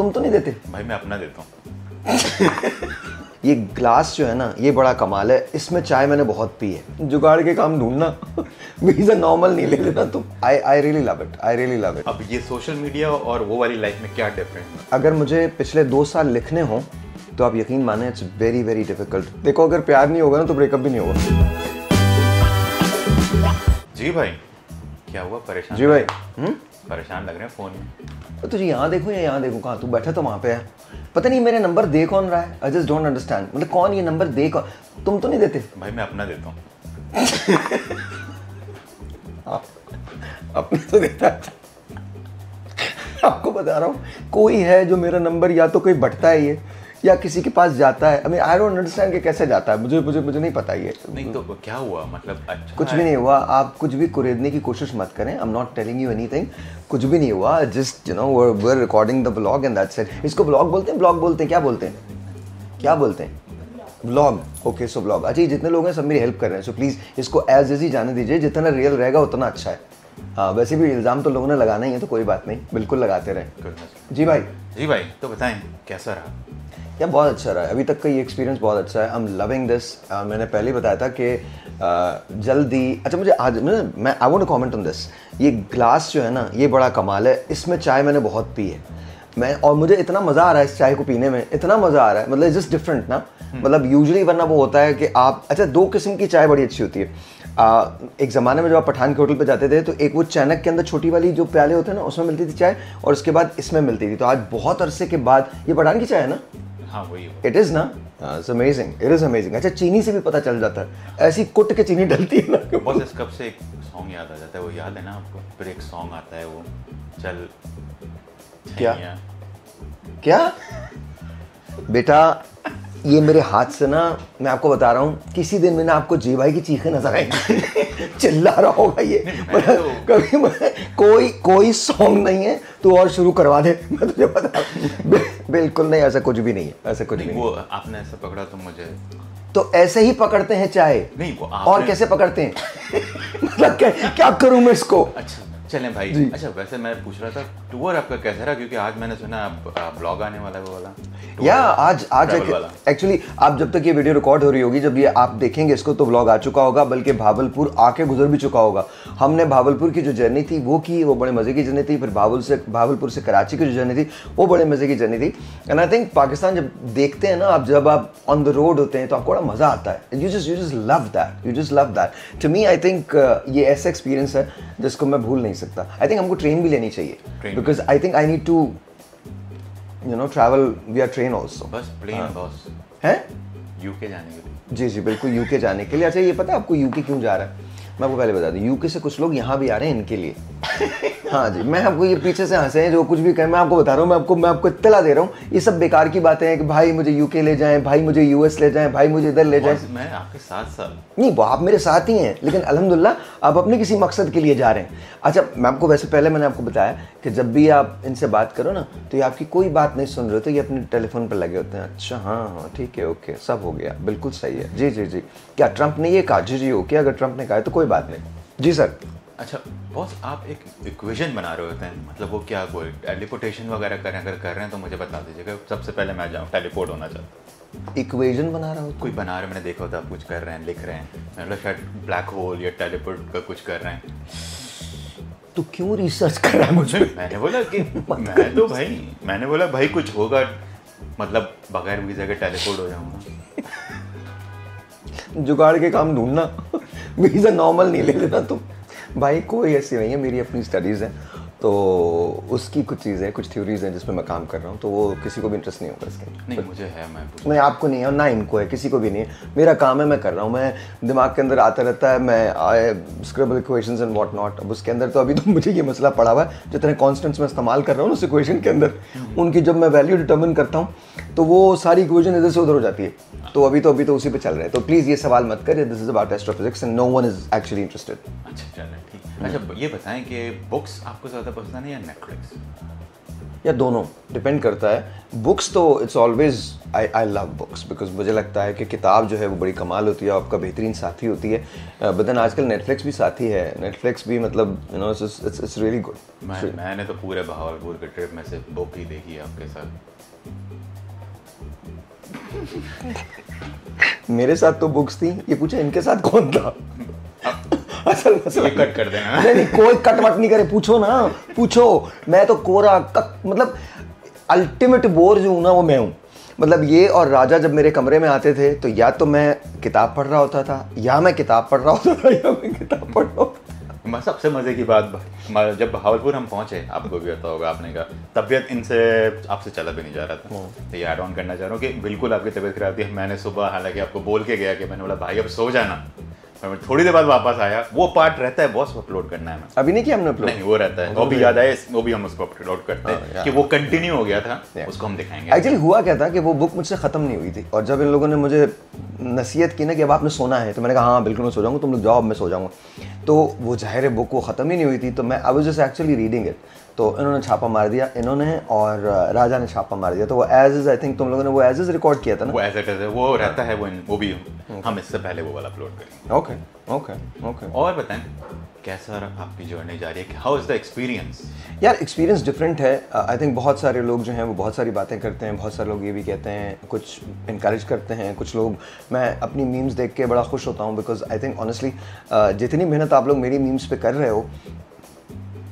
तुम तो नहीं देते भाई? मैं अपना देता हूँ। ये ग्लास जो है ना, ये बड़ा कमाल है, इसमें चाय मैंने बहुत पी है। जुगाड़ के काम ढूंढना वीज़ा नॉर्मल नहीं ले लेना तुम। I really love it, I really love it. अब ये सोशल मीडिया और वो वाली लाइफ में क्या डिफरेंस है? अगर मुझे पिछले 2 साल लिखने हों तो आप यकीन माने इट्स वेरी वेरी डिफिकल्ट। देखो अगर प्यार नहीं होगा ना तो ब्रेकअप भी नहीं होगा। जी भाई, क्या हुआ? परेशान? जी भाई। परेशान लग रहे हैं फोन में। तुझे यहाँ देखूँ या यहाँ देखूँ? कहाँ तू बैठा तो वहाँ पे है। पता नहीं मेरे नंबर दे कौन रहा है। आई जस्ट डोंट अंडरस्टैंड, मतलब कौन ये नंबर दे कौन? तुम तो नहीं देते भाई? मैं अपना देता हूँ। अपने तो देता है। आपको बता रहा हूँ, कोई है जो मेरा नंबर या तो कोई बटता है ये, या किसी के पास जाता है। I mean I don't understand कि कैसे जाता है। मुझे नहीं पता ये। नहीं तो क्या हुआ? मतलब अच्छा कुछ भी नहीं हुआ। आप कुछ भी कुरेदने की कोशिश मत करें। I am not telling you anything. कुछ भी नहीं हुआ। Just you know we are recording the vlog and that's it. इसको व्लॉग बोलते हैं? ब्लॉग बोलते हैं? क्या बोलते हैं? क्या बोलते हैं? व्लॉग। ओके, सो व्लॉग। अच्छा, ये जितने लोग हैं सब मेरी हेल्प कर रहे हैं, सो प्लीज़ इसको एज इज ही जाने दीजिए। जितना रियल रहेगा उतना अच्छा है। हाँ, वैसे भी इल्ज़ाम तो लोगों ने लगाना ही है, तो कोई बात नहीं, बिल्कुल लगाते रहे। जी भाई। जी भाई, तो बताएं कैसा रहा? यार बहुत अच्छा रहा है अभी तक का ये एक्सपीरियंस, बहुत अच्छा है। I am loving this. मैंने पहले ही बताया था कि जल्दी, अच्छा मुझे आज मैं I want to comment on this. ये ग्लास जो है ना, ये बड़ा कमाल है। इसमें चाय मैंने बहुत पी है और मुझे इतना मज़ा आ रहा है इस चाय को पीने में, इतना मज़ा आ रहा है। मतलब इट्स जस्ट डिफरेंट ना। मतलब यूजुअली वरना वो होता है कि आप, अच्छा 2 किस्म की चाय बड़ी अच्छी होती है। एक ज़माने में जब आप पठान के होटल पे जाते थे तो एक वो चैनक के अंदर छोटी वाली जो प्याले होते हैं ना, उसमें मिलती थी चाय, और उसके बाद इसमें मिलती थी। तो आज बहुत अरसे के बाद ये पठान की चाय है ना। हाँ वही। इट इज़ ना, it's amazing, it is amazing. अच्छा, चीनी से भी पता चल जाता है, ऐसी कुट के चीनी डलती है ना। बस इस कब से एक सॉन्ग याद आ जाता है, वो याद है ना आपको? फिर एक सॉन्ग आता है वो चल क्या क्या बेटा, ये मेरे हाथ से ना, मैं आपको बता रहा हूँ, किसी दिन में ना आपको जी भाई की चीखें नजर आएंगी। चिल्ला रहा होगा ये। कभी कोई सॉन्ग नहीं है, तू और शुरू करवा दे, मैं तुझे बता रहा हूँ। बिल्कुल नहीं, ऐसा कुछ भी नहीं है, ऐसा कुछ नहीं। वो आपने ऐसा पकड़ा तो मुझे तो ऐसे ही पकड़ते हैं चाय? नहीं, वो और कैसे पकड़ते हैं? मतलब क्या करूं मैं इसको? अच्छा चलें भाई। अच्छा वैसे मैं पूछ रहा था टूर आपका कैसा रहा, क्योंकि आज मैंने सुना ब्लॉग आने वाला है वो वाला। या आज एक्चुअली आप जब तक ये वीडियो रिकॉर्ड हो रही होगी, जब ये आप देखेंगे इसको, तो व्लॉग आ चुका होगा, बल्कि भावलपुर आके गुजर भी चुका होगा। हमने भावलपुर की जो जर्नी थी वो की, वो बड़े मज़े की जर्नी थी। फिर भावलपुर से कराची की जो जर्नी थी वो बड़े मज़े की जर्नी थी। एंड आई थिंक पाकिस्तान जब देखते हैं ना आप, जब आप ऑन द रोड होते हैं तो आपको बड़ा मज़ा आता है। You just love that, you just love that. To me I think ये ऐसा एक्सपीरियंस है जिसको मैं भूल नहीं सकता। आई थिंक हमको ट्रेन भी लेनी चाहिए, because I think I need to travel via train also। बस प्लेन बॉस है यूके जाने के लिए। जी जी बिल्कुल, यूके जाने के लिए। अच्छा ये पता है आपको यूके क्यों जा रहा है? मैं आपको पहले बता दूं, यूके से कुछ लोग यहाँ भी आ रहे हैं इनके लिए। हाँ जी, मैं आपको ये पीछे से हंसे हैं जो कुछ भी कहें, मैं आपको बता रहा हूँ, मैं आपको इत्तला दे रहा हूँ। ये सब बेकार की बातें हैं कि भाई मुझे यूके ले जाएं, भाई मुझे यूएस ले जाएं, भाई मुझे इधर ले जाएं। मैं आपके साथ नहीं, वो आप मेरे साथ ही हैं, लेकिन अल्हम्दुलिल्लाह आप अपने किसी मकसद के लिए जा रहे हैं। अच्छा मैं आपको वैसे पहले मैंने आपको बताया कि जब भी आप इनसे बात करो ना, तो ये आपकी कोई बात नहीं सुन रहे हो, तो ये अपने टेलीफोन पर लगे होते हैं। अच्छा हाँ ठीक है, ओके, सब हो गया, बिल्कुल सही है। जी जी जी, क्या ट्रंप ने ये कहा? जी जी ओके, अगर ट्रंप ने कहा है तो कोई बात नहीं। जी सर। अच्छा बॉस, आप एक इक्वेशन बना रहे होते हैं, मतलब वो क्या, कोई टेलीपोर्टेशन वगैरह करें? अगर कर रहे हैं तो मुझे बता दीजिएगा। सबसे पहले मैं जाऊँ, टेलीपोर्ट होना चाहता हूँ। इक्वेशन बना रहा हूँ? कोई बना रहे, मैंने देखा होता आप कुछ कर रहे हैं, लिख रहे हैं, मतलब शायद ब्लैक होल या टेलीपोर्ट का कुछ कर रहे हैं। तो क्यों रिसर्च कर रहा है मुझे? मैंने बोला भाई कुछ होगा, मतलब बगैर वीज़ा के टेलीपोर्ट हो जाऊँगा। जुगाड़ के काम ढूंढना, वीज़ा नॉर्मल नहीं ले लेना तुम। भाई कोई ऐसी नहीं है, मेरी अपनी स्टडीज़ हैं, तो उसकी कुछ चीज़ें, कुछ थ्योरीज हैं जिसमें मैं काम कर रहा हूँ, तो वो किसी को भी इंटरेस्ट नहीं होगा इसके। नहीं मुझे है, मैं नहीं आपको नहीं है, ना इनको है, किसी को भी नहीं है। मेरा काम है, मैं कर रहा हूँ, मैं दिमाग के अंदर आता रहता है, मैं scribble equations and what not. अब उसके अंदर तो अभी तो मुझे ये मसला पड़ा हुआ है, जितने कॉन्स्टेंट्स मैं इस्तेमाल कर रहा हूँ उस इक्वेशन के अंदर, उनकी जब मैं वैल्यू डिटर्मिन करता हूँ तो वो सारी इक्वेशन इधर से उधर हो जाती है। तो अभी तो उसी पे चल रहे हैं, तो प्लीज़ ये सवाल मत करिए। This is about astrophysics and no one is actually interested. अच्छा चलें ठीक। अच्छा ये बताएं कि बुक्स आपको ज़्यादा पसंद है या नेटफ्लिक्स? या दोनों डिपेंड करता है। बुक्स तो it's always I love books because मुझे लगता है कि किताब जो है वो बड़ी कमाल होती है, आपका बेहतरीन साथी होती है। बट देन आजकल नेटफ्लिक्स भी साथी है, नेटफ्लिक्स भी मतलब you know it's really good. मैंने तो पूरे बहावलपुर के ट्रिप में से बुक ही देखी है आपके साथ। मेरे साथ तो बुक्स थी, ये पूछा इनके साथ कौन था? असल मसला ये कट कर देना। नहीं कोई कट वट नहीं करे, पूछो ना, पूछो। मैं तो कोरा मतलब अल्टीमेट बोर जो हूँ ना वो मैं हूँ। मतलब ये और राजा जब मेरे कमरे में आते थे तो या तो मैं किताब पढ़ रहा होता था या मैं किताब पढ़ रहा होता था या मैं किताब पढ़ रहा होता। सबसे मजे की बात, जब बहावलपुर हम पहुंचे, आपको भी पता होगा, आपने कहा तबीयत इनसे आपसे चला भी नहीं जा रहा था। तो ये ऐड ऑन करना चाह रहा हूँ कि बिल्कुल आपकी तबीयत खराब थी। मैंने सुबह हालांकि आपको बोल के गया कि मैंने बोला भाई अब सो जाना, मैं थोड़ी देर बाद वापस आया, वो पार्ट रहता है बॉस अपलोड करना है। मैं अभी नहीं किया हमने अपलोड? नहीं, वो रहता है, वो भी याद आया, वो भी हम उसको अपलोड करते हैं कि वो कंटिन्यू हो गया था, उसको हम दिखाएंगे। एक्चुअली हुआ क्या था कि वो बुक मुझसे ख़त्म नहीं हुई थी, और जब इन लोगों ने मुझे नसीहत की ना कि अब आपने सोना है, तो मैंने कहा हाँ बिल्कुल मैं सो जाऊँगा, तुम लोग जाओ अब मैं सो जाऊँगा। तो वो ज़ाहिर है बुक वो ख़त्म ही नहीं हुई थी, तो मैं I was just actually reading it. तो इन्होंने छापा मार दिया, इन्होंने और राजा ने छापा मार दिया। तो वो एज इज, आई थिंक तुम लोगों ने वो एज इज रिकॉर्ड किया था ना? वो एज इट इज वो रहता है, वो भी हम इससे पहले वो वाला अपलोड करेंगे। Okay okay okay. और बताएं कैसा आपकी जर्नी जा रही है, हाउ इज द एक्सपीरियंस? यार एक्सपीरियंस डिफरेंट है। आई थिंक बहुत सारे लोग जो हैं वो बहुत सारी बातें करते हैं, बहुत सारे लोग ये भी कहते हैं, कुछ इनकरेज करते हैं, कुछ लोग, मैं अपनी मीम्स देख के बड़ा खुश होता हूँ बिकॉज आई थिंक ऑनेस्टली जितनी मेहनत आप लोग मेरी मीम्स पे कर रहे हो,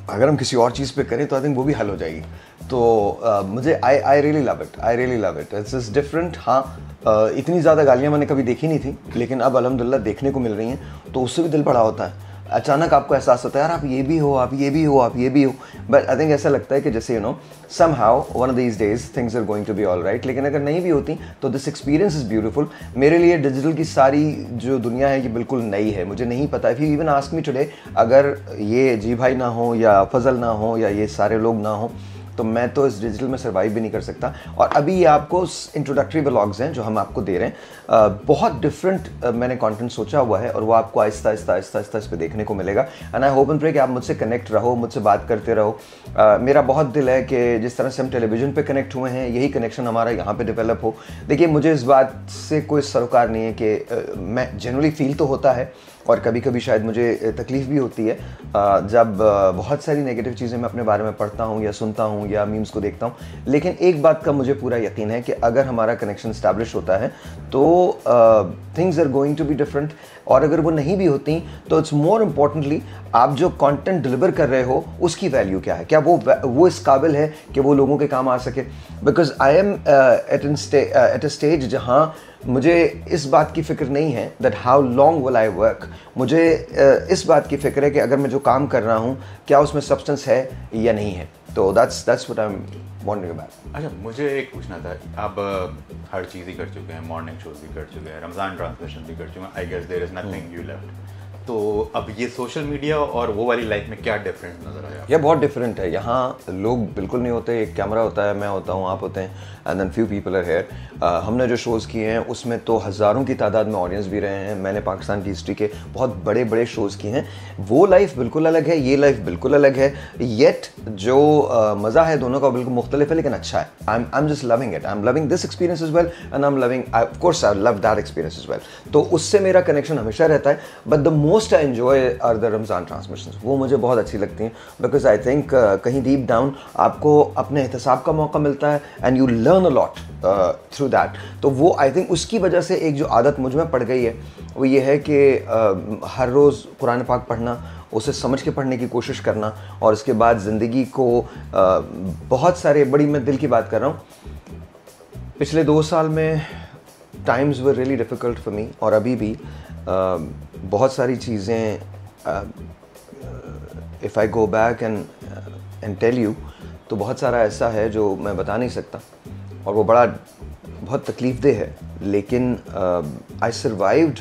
अगर हम किसी और चीज़ पे करें तो आई थिंक वो भी हल हो जाएगी। तो मुझे I really love it, I really love it, it's is different. हाँ इतनी ज़्यादा गालियाँ मैंने कभी देखी नहीं थी, लेकिन अब अल्हम्दुलिल्लाह देखने को मिल रही हैं, तो उससे भी दिल बड़ा होता है। अचानक आपको एहसास होता है यार आप ये भी हो, आप ये भी हो, आप ये भी हो। बट आई थिंक ऐसा लगता है कि जैसे you know somehow one of these days things are going to be all right. लेकिन अगर नहीं भी होती तो दिस एक्सपीरियंस इज़ ब्यूटीफुल। मेरे लिए डिजिटल की सारी जो दुनिया है ये बिल्कुल नई है, मुझे नहीं पता। If you even ask me today, अगर ये जी भाई ना हो या फजल ना हो या ये सारे लोग ना हो तो मैं तो इस डिजिटल में सर्वाइव भी नहीं कर सकता। और अभी ये आपको इंट्रोडक्टरी व्लॉग्स हैं जो हम आपको दे रहे हैं, बहुत डिफरेंट मैंने कंटेंट सोचा हुआ है और वो आपको आहिस्ता आहिस्ता आहिस्ता आहिस्ता इस पर देखने को मिलेगा। And I hope and pray कि आप मुझसे कनेक्ट रहो, मुझसे बात करते रहो। मेरा बहुत दिल है कि जिस तरह से हम टेलीविज़न पे कनेक्ट हुए हैं यही कनेक्शन हमारा यहाँ पे डेवलप हो। देखिए मुझे इस बात से कोई सरोकार नहीं है कि मैं जनरली फील तो होता है और कभी कभी शायद मुझे तकलीफ़ भी होती है जब बहुत सारी नेगेटिव चीज़ें मैं अपने बारे में पढ़ता हूँ या सुनता हूँ या मीम्स को देखता हूँ। लेकिन एक बात का मुझे पूरा यकीन है कि अगर हमारा कनेक्शन इस्टेब्लिश होता है तो things are going to be different. और अगर वो नहीं भी होती तो इट्स मोर इम्पॉर्टेंटली आप जो कंटेंट डिलीवर कर रहे हो उसकी वैल्यू क्या है, क्या वो इस काबिल है कि वो लोगों के काम आ सके। Because I am at a stage जहाँ मुझे इस बात की फ़िक्र नहीं है that how long will I work. मुझे इस बात की फ़िक्र है कि अगर मैं जो काम कर रहा हूँ क्या उसमें सब्सटेंस है या नहीं है। तो that's what I am wondering about. अच्छा मुझे एक पूछना था, आप हर चीज़ ही कर चुके हैं, मॉर्निंग शोज भी कर चुके हैं, रमज़ान ट्रांसमिशन भी कर चुके हैं, I guess there is nothing you left. तो अब ये सोशल मीडिया और वो वाली लाइफ में क्या डिफरेंस नज़र आया? ये बहुत डिफरेंट है। यहाँ लोग बिल्कुल नहीं होते, एक कैमरा होता है, मैं होता हूँ, आप होते हैं, and then few people are here. हमने जो शोज़ किए हैं उसमें तो हज़ारों की तादाद में ऑडियंस भी रहे हैं। मैंने पाकिस्तान की हिस्ट्री के बहुत बड़े बड़े शोज़ किए हैं। वो लाइफ बिल्कुल अलग है, ये लाइफ बिल्कुल अलग है। येट जो मज़ा है दोनों का बिल्कुल मुख्तलिफ है, लेकिन अच्छा है। I am just loving it, I am loving this experience as well and I am loving, of course I love that experience as well. तो उससे मेरा कनेक्शन हमेशा रहता है। But the most I enjoy are the Ramzan transmissions. वो मुझे बहुत अच्छी लगती हैं बिकॉज आई थिंक कहीं डीप डाउन आपको अपने एहतसाब का मौका मिलता है and you learn a lot through that. तो वो आई थिंक उसकी वजह से एक जो आदत मुझ में पड़ गई है वो ये है कि हर रोज़ कुरान पाक पढ़ना, उसे समझ के पढ़ने की कोशिश करना, और उसके बाद ज़िंदगी को बहुत सारे, बड़ी मैं दिल की बात कर रहा हूँ, पिछले 2 साल में times were really difficult for me, और अभी भी बहुत सारी चीज़ें if I go back and tell you तो बहुत सारा ऐसा है जो मैं बता नहीं सकता और वो बहुत तकलीफ़देह है। लेकिन आई सर्वाइव्ड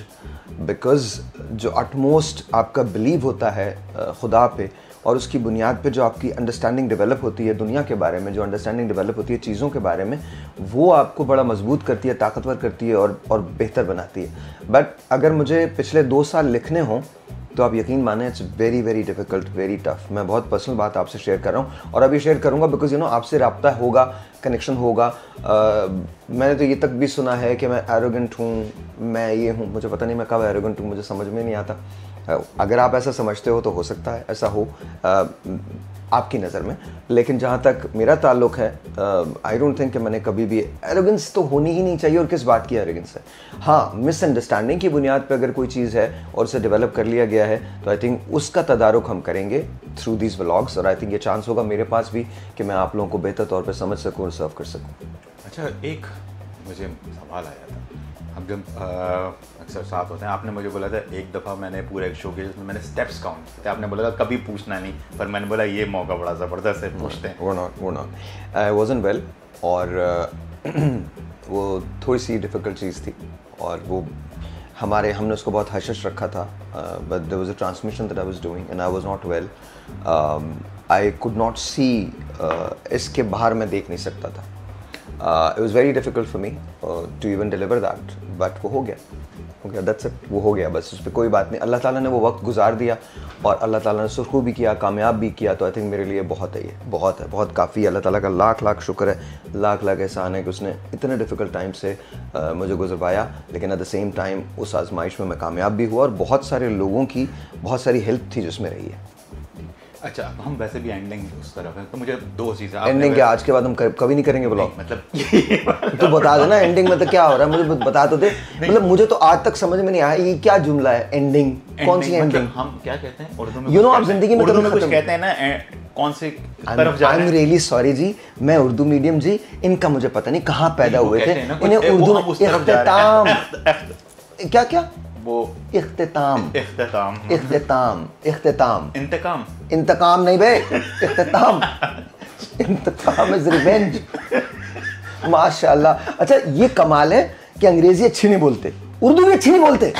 बिकॉज़ जो अटमोस्ट आपका बिलीव होता है खुदा पे, और उसकी बुनियाद पे जो आपकी अंडरस्टैंडिंग डेवलप होती है दुनिया के बारे में, जो अंडरस्टैंडिंग डेवलप होती है चीज़ों के बारे में, वो आपको बड़ा मजबूत करती है, ताकतवर करती है और बेहतर बनाती है। बट अगर मुझे पिछले 2 साल लिखने हों तो आप यकीन माने it's very very difficult, very tough. मैं बहुत पर्सनल बात आपसे शेयर कर रहा हूँ और अभी शेयर करूँगा बिकॉज यू नो आपसे रब्ता होगा, कनेक्शन होगा। मैंने तो ये तक भी सुना है कि मैं एरोगेंट हूँ, मैं ये हूँ, मुझे पता नहीं मैं कब एरोगेंट हूँ, मुझे समझ में नहीं आता। अगर आप ऐसा समझते हो तो हो सकता है ऐसा हो आपकी नज़र में, लेकिन जहाँ तक मेरा ताल्लुक है आई डोंट थिंक कि मैंने कभी भी, एरोगेंस तो होनी ही नहीं चाहिए। और किस बात की एरोगेंस है? हाँ, मिसअंडरस्टैंडिंग की बुनियाद पर अगर कोई चीज़ है और उसे डेवलप कर लिया गया है तो आई थिंक उसका तदारुक हम करेंगे थ्रू दीज व्लॉग्स। और आई थिंक ये चांस होगा मेरे पास भी कि मैं आप लोगों को बेहतर तौर पर समझ सकूँ और सर्व कर सकूँ। अच्छा, एक मुझे सवाल आया था, हम जब अक्सर साथ होते हैं, आपने मुझे बोला था एक दफ़ा मैंने पूरे एक शो के जिसमें मैंने स्टेप्स काउंट किए थे, आपने बोला था कभी पूछना नहीं, पर मैंने बोला ये मौका बड़ा ज़बरदस्त है, पूछते हैं। वो नॉट आई वाज़न्ट वेल, और वो थोड़ी सी डिफ़िकल्ट चीज़ थी और वो हमने उसको बहुत हश रखा था, but there was a transmission that I was doing and I was not well. I could not see, इसके बाहर मैं देख नहीं सकता था। It was very difficult for me to even deliver that, but वो हो गया, that's it, वो हो गया बस, उस पर कोई बात नहीं। अल्लाह ताला ने वो वक्त गुजार दिया और अल्लाह ताला ने सुरखू भी किया, कामयाब भी किया, तो आई थिंक मेरे लिए बहुत है, ये बहुत है, बहुत काफ़ी। अल्लाह ताला का लाख लाख शुक्र है, लाख लाख एहसान है कि उसने इतने डिफ़िकल्ट टाइम से मुझे गुजरवाया, लेकिन एट द सेम टाइम उस आजमाइश में मैं कामयाब भी हुआ और बहुत सारे लोगों की बहुत सारी हेल्प थी जिसमें रही है। अच्छा, अब हम वैसे भी एंडिंग उस तरफ है, तो मुझे दो चीज़ें। एंडिंग क्या आज के बाद हम कभी नहीं करेंगे ब्लॉग? मतलब तो बता देना एंडिंग में तो क्या हो रहा है, मुझे बता तो दे। मतलब मुझे तो आज तक समझ में नहीं आया ये क्या जुमला है, एंडिंग कौन सी एंडिंग? मतलब हम क्या कहते हैं उर्दू में? यू नो आप जिंदगी में उर्दू में कुछ कहते हैं ना, कौन से तरफ जा रहे हैं? आई एम रियली सॉरी जी, मैं उर्दू मीडियम जी, इनका मुझे पता नहीं कहाँ पैदा हुए थे, इन्हें उर्दू में इख्तिताम, क्या क्या वो इख्तिताम इंतकाम नहीं बे, इख्तिताम, इंतकाम इज रिवेंज। माशाल्लाह। अच्छा, ये कमाल है कि अंग्रेजी अच्छी नहीं बोलते, उर्दू भी अच्छी नहीं बोलते,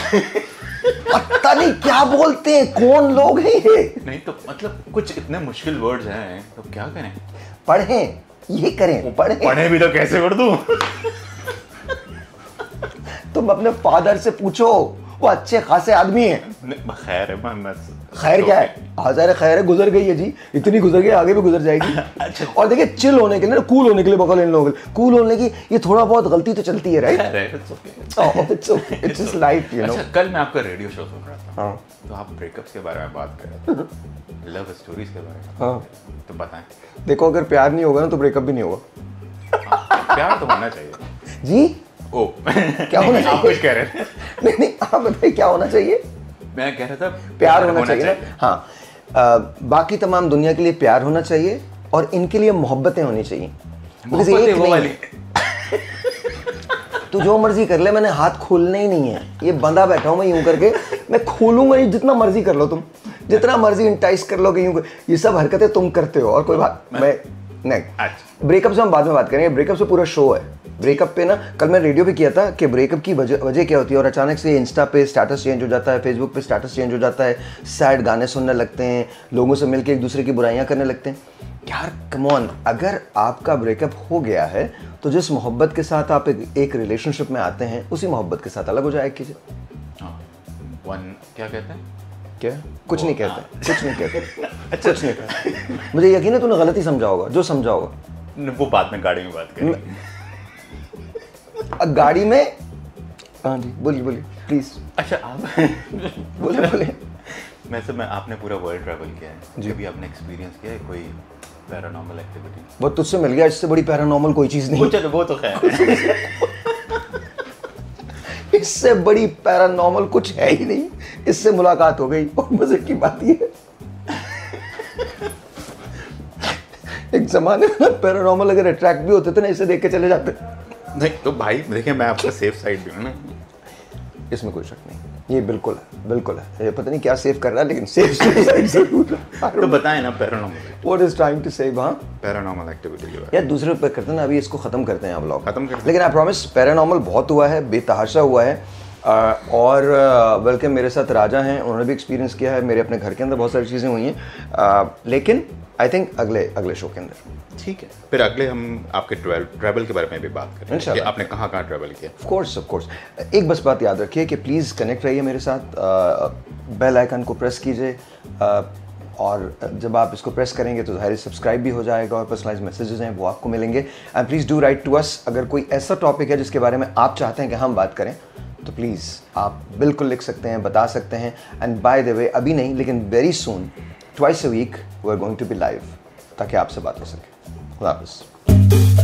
पता नहीं क्या बोलते हैं, कौन लोग हैं ये? नहीं तो मतलब कुछ इतने मुश्किल वर्ड्स हैं, तो क्या करें? पढ़ें, ये करें, पढ़ें भी तो कैसे उर्दू? तुम अपने फादर से पूछो, वो अच्छे खासे आदमी हैं। खैर है, खैर क्या है, हजार खैर है, गुजर गई है जी, इतनी गुजर गई, आगे भी गुजर जाएगी। अच्छा। और देखिए, चिल होने के लिए, कूल होने के लिए, बकल इन लोगों कूल होने की ये थोड़ा बहुत गलती तो चलती है, right? It's just life, you know. अच्छा, कल मैं आपका रेडियो शो सुन रहा था। हाँ। तो आप ब्रेकअप्स के बारे में बात कर रहे थे, लव स्टोरीज के बारे में। हाँ। तो बताएं। देखो, अगर प्यार नहीं होगा ना तो ब्रेकअप भी नहीं होगा। प्यार तो होना चाहिए जी। ओ क्या होना चाहिए? आप कुछ कह रहे थे? नहीं, आप बताइए क्या होना चाहिए? मैं कह रहा था प्यार होना चाहिए ना। हाँ, बाकी तमाम दुनिया के लिए प्यार होना चाहिए और इनके लिए मोहब्बतें होनी चाहिए। मोहब्बतें वो वाली। तू जो मर्जी कर ले, मैंने हाथ खोलना ही नहीं है, ये बंधा बैठा हूँ मैं यूं करके, मैं खोलूंगा नहीं, जितना मर्जी कर लो तुम, जितना मर्जी इंटाइस कर लो कि यूं, ये सब हरकतें तुम करते हो और कोई बात मैं नहीं। ब्रेकअप से हम बाद में बात करेंगे, ब्रेकअप से पूरा शो है। ब्रेकअप पे ना कल मैं रेडियो पे किया था कि ब्रेकअप की वजह क्या होती है, और अचानक से इंस्टा पे स्टेटस चेंज हो जाता है, फेसबुक पे स्टेटस चेंज हो जाता है, सैड गाने सुनने लगते हैं, लोगों से मिलकर एक दूसरे की बुराइयां करने लगते हैं। यार कम ऑन, अगर आपका ब्रेकअप हो गया है तो जिस मोहब्बत के साथ आप एक रिलेशनशिप में आते हैं उसी मोहब्बत के साथ अलग हो जाए कीजिए। क्या कहते हैं? क्या? कुछ नहीं कहते, कुछ नहीं कहते, कुछ नहीं कहते। मुझे यकीन है तूने गलती समझा होगा, जो समझा होगा वो बाद में गाड़ी में बात करेंगे। गाड़ी में? हाँ जी, बोलिए बोलिए प्लीज। अच्छा, आप बोलिए। मैं आपने पूरा वर्ल्ड ट्रैवल किया है जी, भी आपने एक्सपीरियंस किया है कोई पैरानॉर्मल एक्टिविटी? वो तुझसे मिल गया, इससे बड़ी पैरानॉर्मल कोई चीज़ नहीं। चलो वो तो खैर इससे बड़ी पैरानॉर्मल कुछ है ही नहीं, इससे मुलाकात हो गई और मजे की बात ये है। एक जमाने में पैरानॉर्मल अगर अट्रैक्ट भी होते थे ना, इसे देख के चले जाते। नहीं तो भाई देखिए, मैं आपका सेफ साइड भी हूँ ना, इसमें कोई शक नहीं, ये बिल्कुल है, बिल्कुल है। ये पता नहीं क्या सेव कर रहा है, लेकिन सेफ साइड जरूर है। तो बताएं ना paranormal what is trying to save. हाँ, पैरानॉर्मल एक्टिविटी के बारे यार दूसरे पे करते हैं ना, अभी इसको खत्म करते हैं आप लोग, खत्म करते हैं। लेकिन आई प्रॉमिस पैरानॉर्मल बहुत हुआ है, बेतहाशा हुआ है। और बल्कि मेरे साथ राजा हैं, उन्होंने भी एक्सपीरियंस किया है, मेरे अपने घर के अंदर बहुत सारी चीज़ें हुई हैं, लेकिन आई थिंक अगले शो के अंदर। ठीक है, फिर अगले हम आपके ट्रैवल के बारे में भी बात करें कि आपने कहाँ कहाँ ट्रैवल किया। ऑफ कोर्स एक बस बात याद रखिए कि प्लीज़ कनेक्ट रहिए मेरे साथ, बेल आइकन को प्रेस कीजिए, और जब आप इसको प्रेस करेंगे तो ज़ाहिर सब्सक्राइब भी हो जाएगा और पर्सनलाइज मैसेजेस हैं वो आपको मिलेंगे। And please do write to us, अगर कोई ऐसा टॉपिक है जिसके बारे में आप चाहते हैं कि हम बात करें तो प्लीज़ आप बिल्कुल लिख सकते हैं, बता सकते हैं। एंड बाय द वे, अभी नहीं लेकिन very soon, twice a week we are going to be live, ताकि आपसे बात हो सके। खुदा हाफ़िज़।